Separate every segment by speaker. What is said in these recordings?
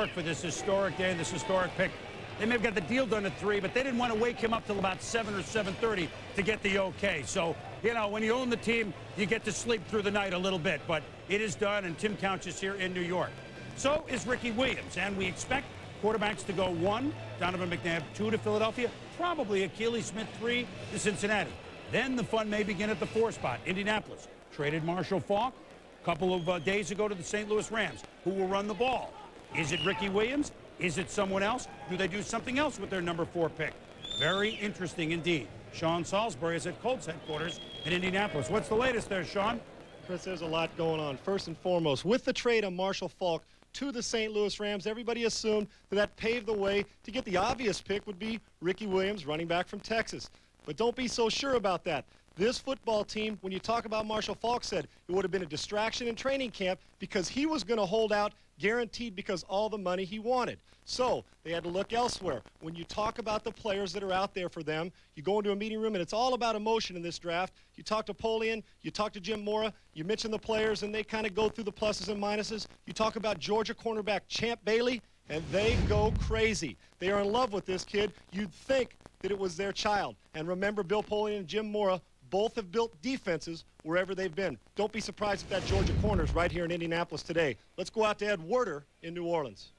Speaker 1: For this historic day, this historic pick. They may have got the deal done at 3, but they didn't want to wake him up till about 7 or 7:30 to get the okay. So, you know, when you own the team, you get to sleep through the night a little bit. But it is done, and Tim Couch is here in New York. So is Ricky Williams, and we expect quarterbacks to go 1, Donovan McNabb, 2 to Philadelphia, probably Achilles Smith 3 to Cincinnati. Then the fun may begin at the 4 spot. Indianapolis traded Marshall Faulk a couple of days ago to the St. Louis Rams. Who will run the ball? Is it Ricky Williams? Is it someone else? Do they do something else with their number 4 pick? Very interesting indeed. Sean Salisbury is at Colts headquarters in Indianapolis. What's the latest there, Sean?
Speaker 2: Chris, there's a lot going on. First and foremost, with the trade of Marshall Faulk to the St. Louis Rams, everybody assumed that paved the way to get the obvious pick would be Ricky Williams, running back from Texas. But don't be so sure about that. This football team, when you talk about Marshall Faulk, said it would have been a distraction in training camp because he was going to hold out guaranteed because all the money he wanted. So they had to look elsewhere. When you talk about the players that are out there for them, you go into a meeting room and it's all about emotion in this draft. You talk to Polian, you talk to Jim Mora, you mention the players and they kind of go through the pluses and minuses. You talk about Georgia cornerback Champ Bailey and they go crazy. They are in love with this kid. You'd think that it was their child. And remember, Bill Polian and Jim Mora both have built defenses wherever they've been. Don't be surprised if that Georgia corner is right here in Indianapolis today. Let's go out to Ed Werder in New Orleans.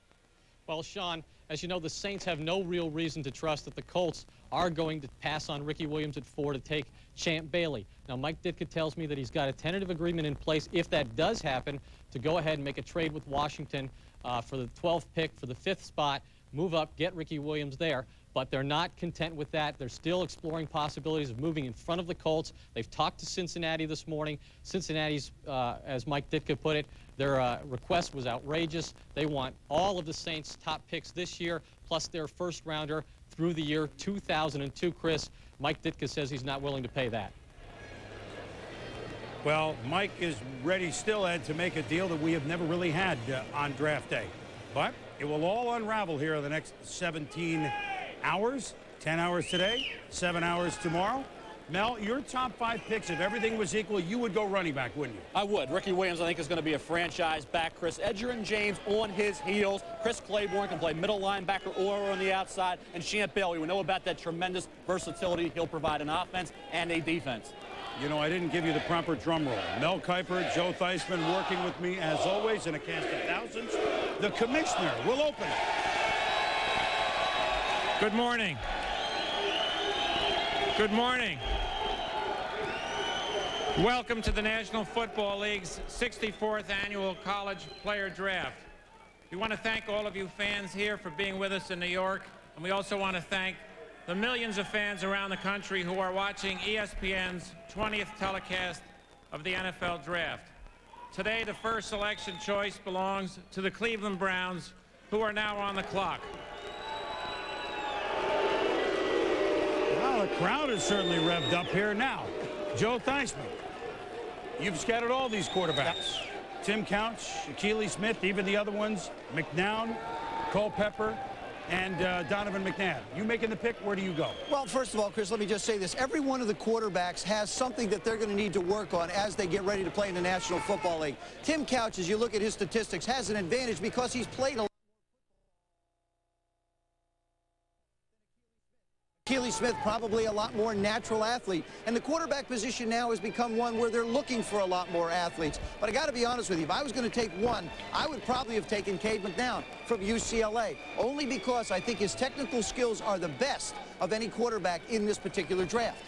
Speaker 3: Well, Sean, as you know, the Saints have no real reason to trust that the Colts are going to pass on Ricky Williams at 4 to take Champ Bailey. Now, Mike Ditka tells me that he's got a tentative agreement in place, if that does happen, to go ahead and make a trade with Washington for the 12th pick for the 5th spot, move up, get Ricky Williams there. But they're not content with that. They're still exploring possibilities of moving in front of the Colts. They've talked to Cincinnati this morning. Cincinnati's, as Mike Ditka put it, their request was outrageous. They want all of the Saints' top picks this year, plus their first rounder through the year 2002. Chris, Mike Ditka says he's not willing to pay that.
Speaker 1: Well, Mike is ready still, Ed, to make a deal that we have never really had on draft day. But it will all unravel here in the next 17 hours, 10 hours today, 7 hours tomorrow. Mel, your top 5 picks, if everything was equal, you would go running back, wouldn't you?
Speaker 4: I would. Ricky Williams, I think, is going to be a franchise back. Chris Edgerin James on his heels. Chris Claiborne can play middle linebacker or on the outside. And Champ Bailey, we know about that tremendous versatility he'll provide an offense and a defense.
Speaker 1: You know, I didn't give you the proper drum roll. Mel Kiper, Joe Theismann working with me, as always, in a cast of thousands. The commissioner will open it.
Speaker 5: Good morning. Good morning. Welcome to the National Football League's 64th Annual College Player Draft. We want to thank all of you fans here for being with us in New York, and we also want to thank the millions of fans around the country who are watching ESPN's 20th telecast of the NFL Draft. Today, the first selection choice belongs to the Cleveland Browns, who are now on the clock.
Speaker 1: Well, the crowd is certainly revved up here now. Joe Theismann, you've scattered all these quarterbacks. Tim Couch, Achilles Smith, even the other ones, McNown, Culpepper, and Donovan McNabb. You making the pick, where do you go?
Speaker 6: Well, first of all, Chris, let me just say this. Every one of the quarterbacks has something that they're going to need to work on as they get ready to play in the National Football League. Tim Couch, as you look at his statistics, has an advantage because he's played a lot. Achilles Smith, probably a lot more natural athlete. And the quarterback position now has become one where they're looking for a lot more athletes. But I got to be honest with you, if I was going to take one, I would probably have taken Cade McNown from UCLA, only because I think his technical skills are the best of any quarterback in this particular draft.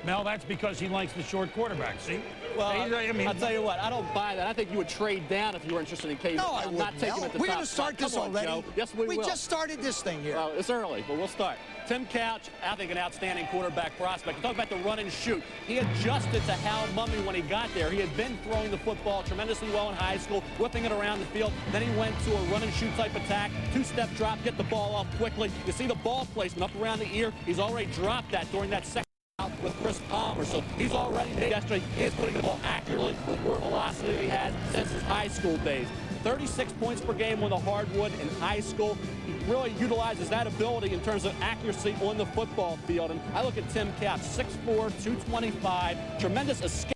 Speaker 1: Mel, that's because he likes the short quarterback, see?
Speaker 4: Well, I'll tell you what, I don't buy that. I think you would trade down if you were interested in Cade.
Speaker 6: No, I wouldn't.
Speaker 4: Not take him at the
Speaker 6: We're
Speaker 4: top
Speaker 6: going to start
Speaker 4: spot.
Speaker 6: this already.
Speaker 4: Joe. Yes, we will.
Speaker 6: We just started this thing here.
Speaker 4: Well, it's early, but we'll start. Tim Couch, I think an outstanding quarterback prospect. You talk about the run and shoot. He adjusted to Hal Mummy when he got there. He had been throwing the football tremendously well in high school, whipping it around the field. Then he went to a run and shoot type attack, 2-step drop, get the ball off quickly. You see the ball placement up around the ear. He's already dropped that during that second out with Chris Palmer, so he's already yesterday. He's putting the ball accurately with more velocity than he has since his high school days. 36 points per game on the hardwood in high school. He really utilizes that ability in terms of accuracy on the football field. And I look at Tim Couch, 6'4", 225, tremendous escape.